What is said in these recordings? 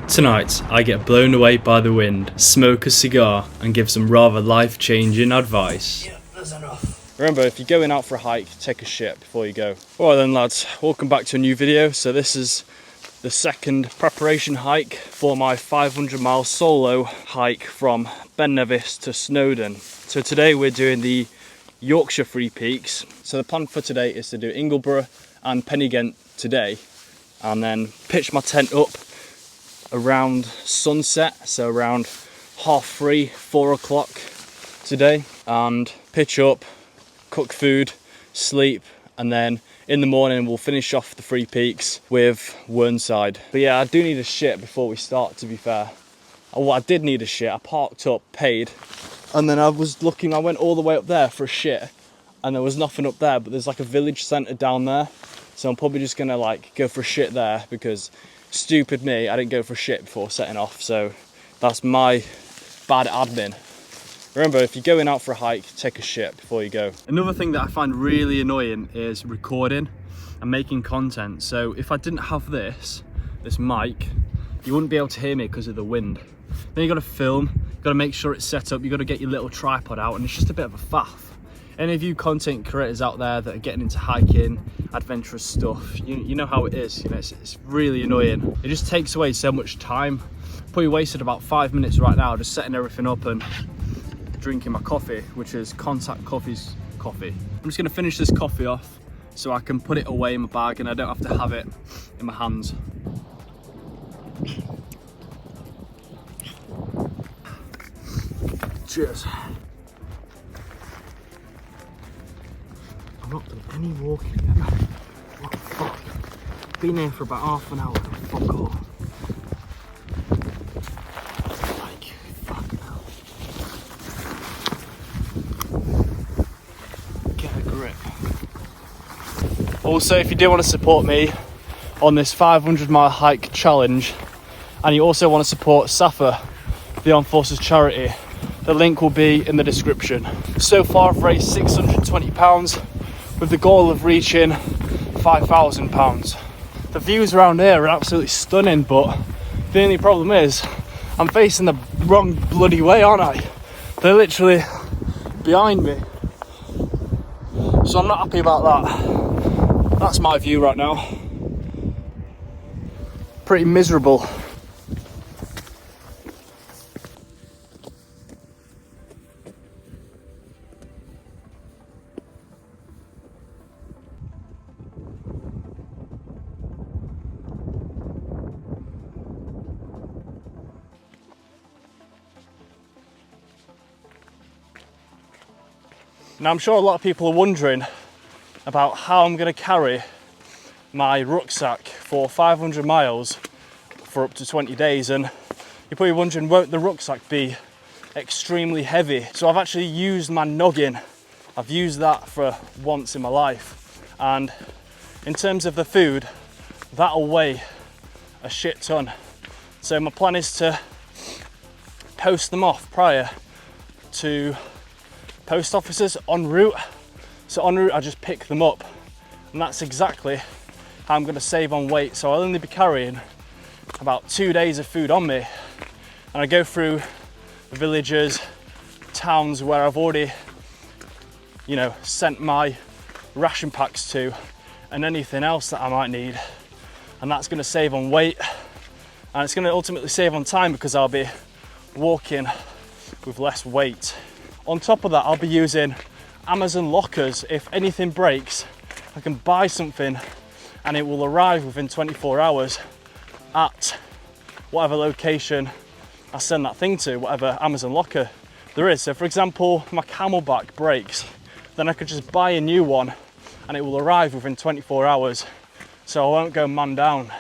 Tonight, I get blown away by the wind, smoke a cigar, and give some rather life-changing advice. Yeah, that's enough. Remember, if you're going out for a hike, take a shit before you go. Alright then lads, welcome back to a new video. So this is the second preparation hike for my 500-mile solo hike from Ben Nevis to Snowdon. So today we're doing the Yorkshire Three Peaks. So the plan for today is to do Ingleborough and Pennygent today, and then pitch my tent up around sunset, so around 3:30, 4 o'clock today, and pitch up, cook food, sleep, and then in the morning we'll finish off the Three Peaks with Whernside. But yeah, I do need a shit before we start, to be fair. Well, I did need a shit. I parked up, paid, and then I was looking, I went all the way up there for a shit, and there was nothing up there, but there's like a village centre down there, so I'm probably just gonna like go for a shit there, because stupid me, I didn't go for a shit before setting off, so that's my bad admin. Remember, if you're going out for a hike, take a shit before you go. Another thing that I find really annoying is recording and making content. So if I didn't have this mic, you wouldn't be able to hear me because of the wind. Then you got to film, you got to make sure it's set up, you got to get your little tripod out, and it's just a bit of a faff. Any of you content creators out there that are getting into hiking, adventurous stuff, you know how it is. You know, it's really annoying. It just takes away so much time. Probably wasted about 5 minutes right now just setting everything up and drinking my coffee, which is Contact Coffee's coffee. I'm just gonna finish this coffee off so I can put it away in my bag and I don't have to have it in my hands. Cheers. I've not done any walking yet. What the fuck? Been here for about half an hour. Fuck off. Like, fuck now. Get a grip. Also, if you do want to support me on this 500-mile hike challenge, and you also want to support SSAFA, the Armed Forces charity, the link will be in the description. So far I've raised £620, with the goal of reaching £5,000. The views around here are absolutely stunning, but the only problem is I'm facing the wrong bloody way, aren't I? They're literally behind me, so I'm not happy about that. That's my view right now. Pretty miserable. Now I'm sure a lot of people are wondering about how I'm going to carry my rucksack for 500 miles for up to 20 days, and you're probably wondering, won't the rucksack be extremely heavy? So I've actually used my noggin. I've used that for once in my life, and in terms of the food, that'll weigh a shit ton. So my plan is to post them off prior to post offices en route. So en route I just pick them up, and that's exactly how I'm going to save on weight. So I'll only be carrying about 2 days of food on me, and I go through the villages, towns where I've already, you know, sent my ration packs to, and anything else that I might need, and that's going to save on weight, and it's going to ultimately save on time because I'll be walking with less weight. On top of that, I'll be using Amazon lockers. If anything breaks, I can buy something and it will arrive within 24 hours at whatever location I send that thing to, whatever Amazon locker there is. So for example, my Camelback breaks, then I could just buy a new one and it will arrive within 24 hours. So I won't go man down.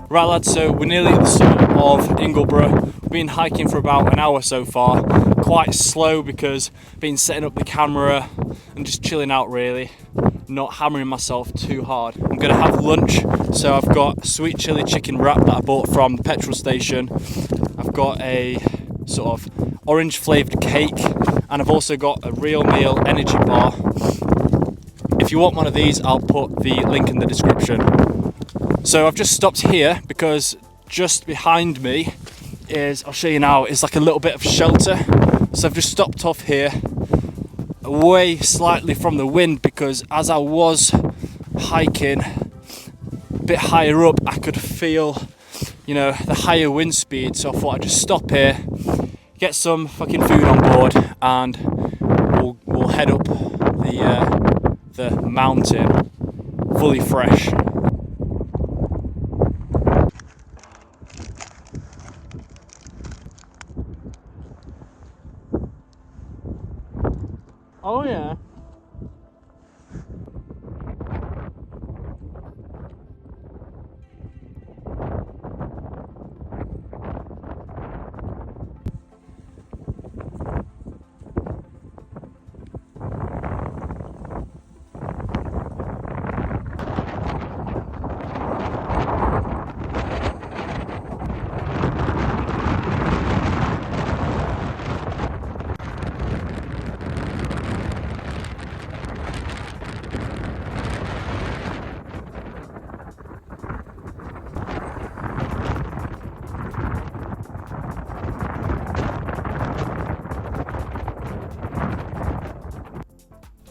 Right lads, so we're nearly at the summit of Ingleborough. We've been hiking for about an hour so far. Quite slow because I've been setting up the camera and just chilling out really, not hammering myself too hard. I'm gonna have lunch, so I've got a sweet chili chicken wrap that I bought from the petrol station. I've got a sort of orange flavoured cake, and I've also got a Real Meal energy bar. If you want one of these, I'll put the link in the description. So I've just stopped here because just behind me is, I'll show you now, is like a little bit of shelter. So I've just stopped off here, away slightly from the wind, because as I was hiking a bit higher up, I could feel, you know, the higher wind speed. So I thought I'd just stop here, get some fucking food on board, and we'll head up the mountain fully fresh. Oh yeah.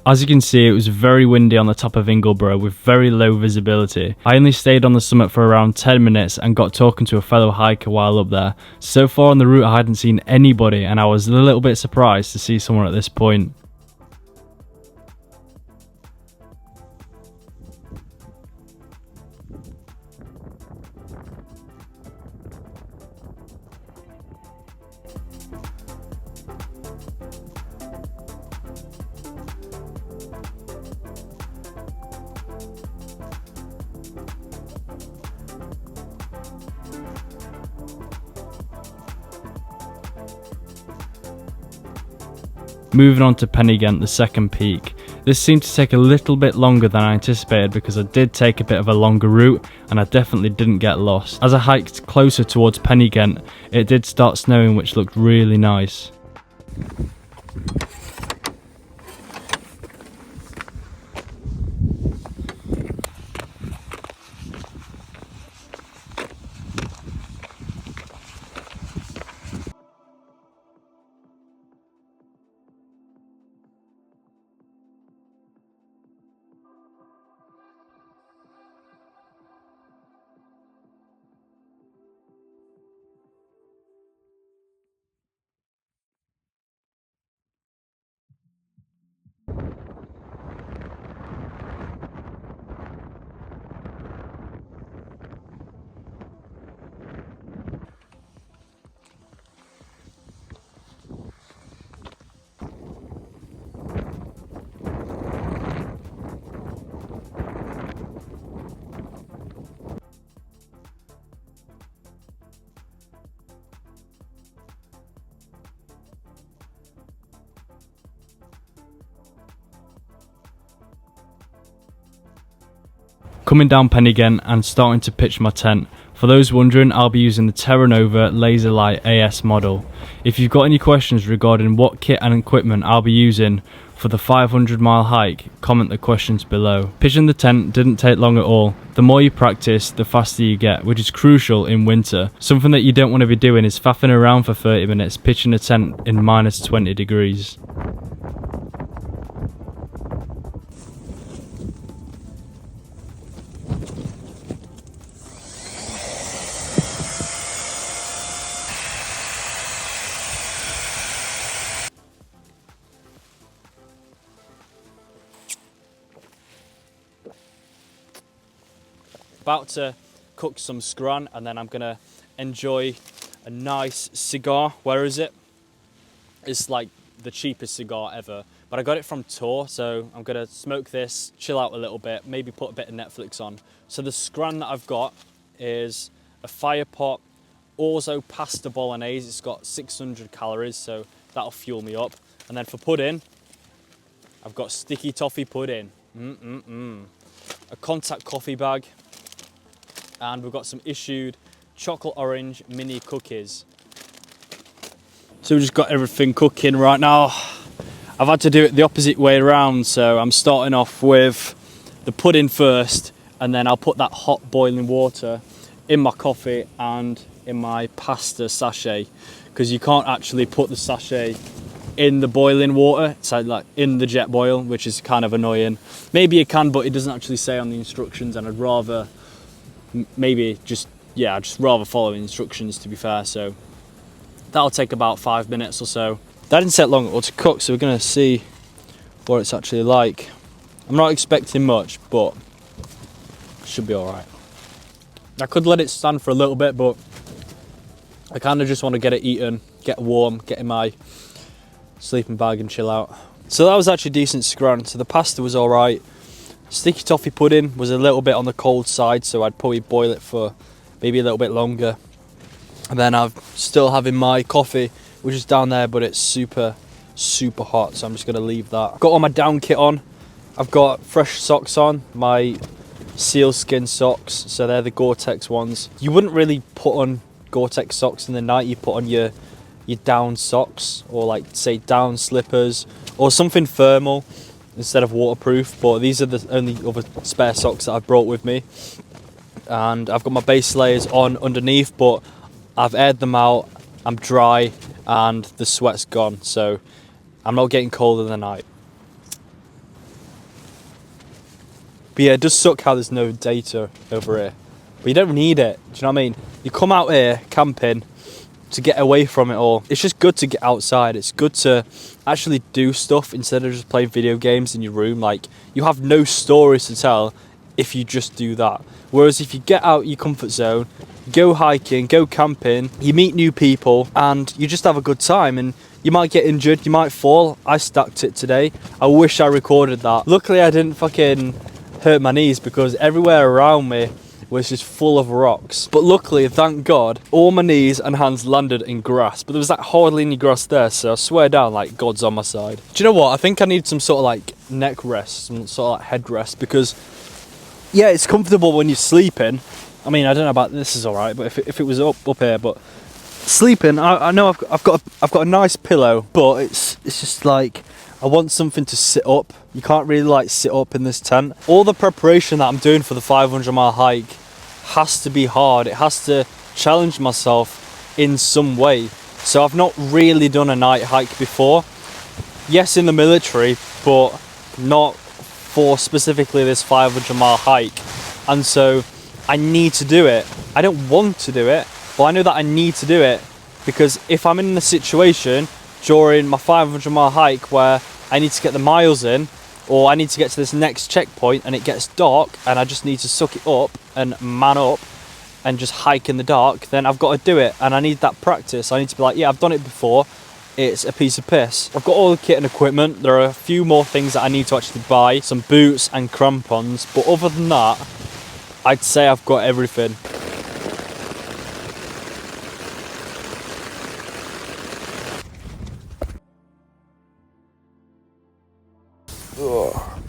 As you can see, it was very windy on the top of Ingleborough with very low visibility. I only stayed on the summit for around 10 minutes and got talking to a fellow hiker while up there. So far on the route I hadn't seen anybody, and I was a little bit surprised to see someone at this point. Moving on to Pennygent, the second peak. This seemed to take a little bit longer than I anticipated because I did take a bit of a longer route and I definitely didn't get lost. As I hiked closer towards Pennygent, it did start snowing, which looked really nice. Coming down Pennygent and starting to pitch my tent. For those wondering, I'll be using the Terra Nova Laser Light AS model. If you've got any questions regarding what kit and equipment I'll be using for the 500-mile hike, comment the questions below. Pitching the tent didn't take long at all. The more you practice, the faster you get, which is crucial in winter. Something that you don't want to be doing is faffing around for 30 minutes pitching a tent in minus 20 degrees. About to cook some scran and then I'm gonna enjoy a nice cigar. Where is it? It's like the cheapest cigar ever, but I got it from Tor, so I'm gonna smoke this, chill out a little bit, maybe put a bit of Netflix on. So the scran that I've got is a fire pot, orzo pasta bolognese. It's got 600 calories, so that'll fuel me up. And then for pudding, I've got sticky toffee pudding. A contact coffee bag, and we've got some issued chocolate orange mini cookies. So we've just got everything cooking right now. I've had to do it the opposite way around, so I'm starting off with the pudding first, and then I'll put that hot boiling water in my coffee and in my pasta sachet, because you can't actually put the sachet in the boiling water. It's like in the jet boil, which is kind of annoying. Maybe you can, but it doesn't actually say on the instructions, and I'd rather maybe just rather follow the instructions, to be fair. So that'll take about 5 minutes or so. That didn't take long to cook, so we're gonna see what it's actually like. I'm not expecting much, but it should be all right. I could let it stand for a little bit, but I kind of just want to get it eaten, get warm, get in my sleeping bag and chill out. So that was actually decent scran. So the pasta was all right. Sticky toffee pudding was a little bit on the cold side, so I'd probably boil it for maybe a little bit longer. And then I'm still having my coffee, which is down there, but it's super hot, so I'm just gonna leave that. I've got all my down kit on. I've got fresh socks on, my sealskin socks, so they're the Gore-Tex ones. You wouldn't really put on Gore-Tex socks in the night. You put on your down socks, or like say down slippers, or something thermal instead of waterproof. But these are the only other spare socks that I've brought with me. And I've got my base layers on underneath, but I've aired them out, I'm dry, and the sweat's gone, so I'm not getting cold in the night. But yeah, it does suck how there's no data over here. But you don't need it, do you know what I mean? You come out here camping to get away from it all. It's just good to get outside. It's good to actually do stuff instead of just playing video games in your room. Like, you have no stories to tell if you just do that. Whereas if you get out your comfort zone, go hiking, go camping, you meet new people, and you just have a good time. And you might get injured, you might fall. I stacked it today. I wish I recorded that. Luckily I didn't fucking hurt my knees, because everywhere around me was just full of rocks. But luckily, thank God, all my knees and hands landed in grass. But there was that hardly any grass there, so I swear down, like, God's on my side. Do you know what? I think I need some sort of like neck rest, some sort of like head rest, because yeah, it's comfortable when you're sleeping. I mean, I don't know about this is all right, but if it was up here, but sleeping, I know I've got a nice pillow, but it's just like, I want something to sit up. You can't really like sit up in this tent. All the preparation that I'm doing for the 500-mile hike has to be hard. It has to challenge myself in some way. So I've not really done a night hike before. Yes, in the military, but not for specifically this 500-mile hike. And so I need to do it. I don't want to do it, but I know that I need to do it, because if I'm in a situation during my 500-mile hike where I need to get the miles in, or I need to get to this next checkpoint and it gets dark and I just need to suck it up and man up and just hike in the dark, then I've got to do it, and I need that practice. I need to be like, yeah, I've done it before, it's a piece of piss. I've got all the kit and equipment. There are a few more things that I need to actually buy, some boots and crampons, but other than that, I'd say I've got everything. Oh,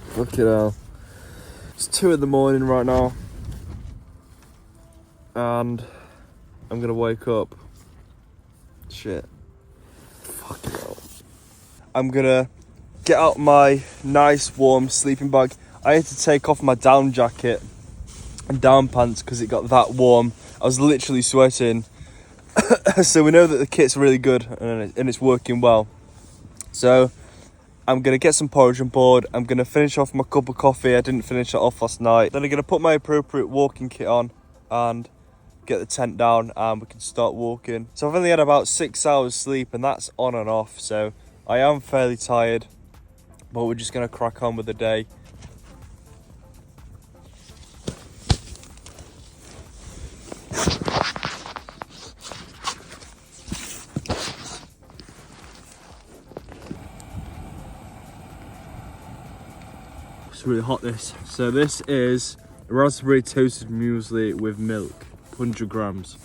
fucking hell. It's 2 in the morning right now, and I'm gonna wake up. Shit. Fucking hell. I'm gonna get out my nice warm sleeping bag. I had to take off my down jacket and down pants because it got that warm. I was literally sweating. So we know that the kit's really good and it's working well. So I'm going to get some porridge on board. I'm going to finish off my cup of coffee. I didn't finish it off last night. Then I'm going to put my appropriate walking kit on and get the tent down, and we can start walking. So I've only had about 6 hours sleep, and that's on and off. So I am fairly tired, but we're just going to crack on with the day. It's really hot, this. So this is raspberry toasted muesli with milk, 100 grams.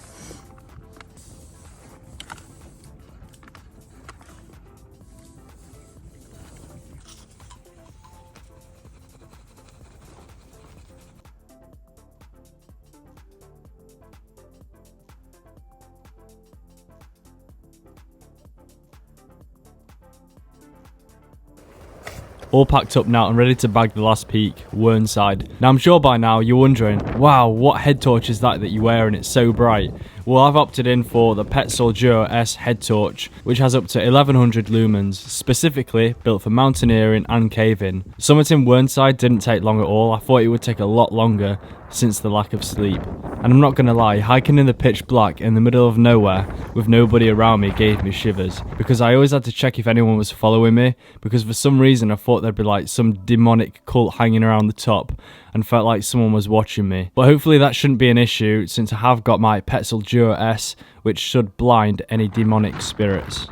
All packed up now and ready to bag the last peak, Whernside. Now I'm sure by now you're wondering, wow, what head torch is that you wear and it's so bright? Well, I've opted in for the Petzl Duo S head torch, which has up to 1100 lumens, specifically built for mountaineering and caving. Summiting Whernside didn't take long at all. I thought it would take a lot longer since the lack of sleep. And I'm not gonna lie, hiking in the pitch black in the middle of nowhere with nobody around me gave me shivers, because I always had to check if anyone was following me, because for some reason I thought there'd be like some demonic cult hanging around the top and felt like someone was watching me. But hopefully that shouldn't be an issue, since I have got my Petzl Duo S, which should blind any demonic spirits.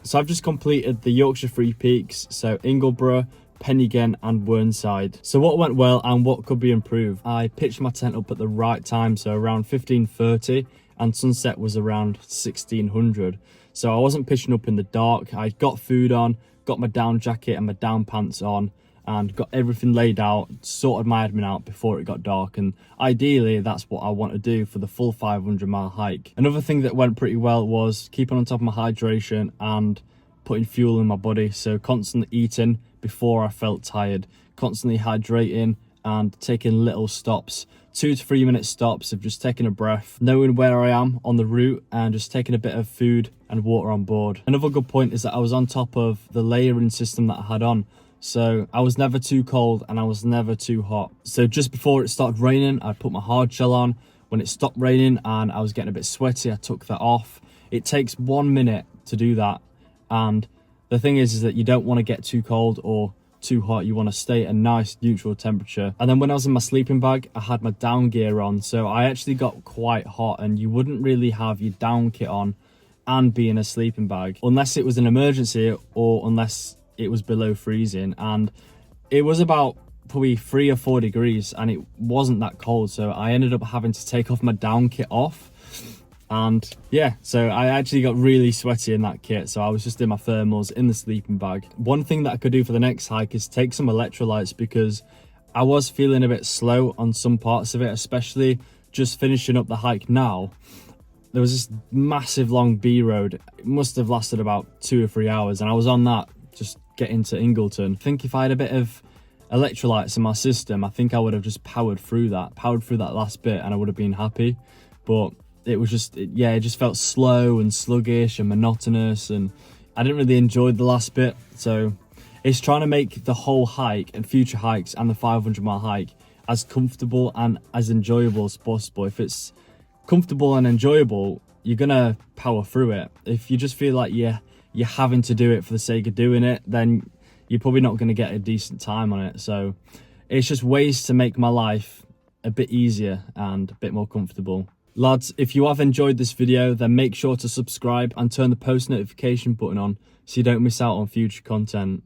So I've just completed the Yorkshire 3 peaks, so Ingleborough, Penygent and Whernside. So what went well and what could be improved? I pitched my tent up at the right time, so around 15:30, and sunset was around 1600. So I wasn't pitching up in the dark. I got food on, got my down jacket and my down pants on, and got everything laid out, sorted my admin out before it got dark, and ideally that's what I want to do for the full 500-mile hike. Another thing that went pretty well was keeping on top of my hydration and putting fuel in my body, so constantly eating before I felt tired, constantly hydrating and taking little stops, 2 to 3 minute stops of just taking a breath, knowing where I am on the route and just taking a bit of food and water on board. Another good point is that I was on top of the layering system that I had on. So I was never too cold and I was never too hot. So just before it started raining, I put my hard shell on. When it stopped raining and I was getting a bit sweaty, I took that off. It takes 1 minute to do that. And the thing is that you don't want to get too cold or too hot. You want to stay at a nice neutral temperature. And then when I was in my sleeping bag, I had my down gear on. So I actually got quite hot, and you wouldn't really have your down kit on and be in a sleeping bag unless it was an emergency or unless it was below freezing. And it was about probably 3 or 4 degrees and it wasn't that cold, so I ended up having to take off my down kit off. And yeah, so I actually got really sweaty in that kit, so I was just in my thermals in the sleeping bag. One thing that I could do for the next hike is take some electrolytes, because I was feeling a bit slow on some parts of it, especially just finishing up the hike now. There was this massive long B road. It must have lasted about 2 or 3 hours, and I was on that just getting to Ingleton. I think if I had a bit of electrolytes in my system, I think I would have just powered through that last bit, and I would have been happy. But it was just, it just felt slow and sluggish and monotonous, and I didn't really enjoy the last bit. So it's trying to make the whole hike and future hikes and the 500-mile hike as comfortable and as enjoyable as possible. If it's comfortable and enjoyable, you're gonna power through it. If you just feel like you're having to do it for the sake of doing it, then you're probably not going to get a decent time on it. So it's just ways to make my life a bit easier and a bit more comfortable. Lads, if you have enjoyed this video, then make sure to subscribe and turn the post notification button on so you don't miss out on future content.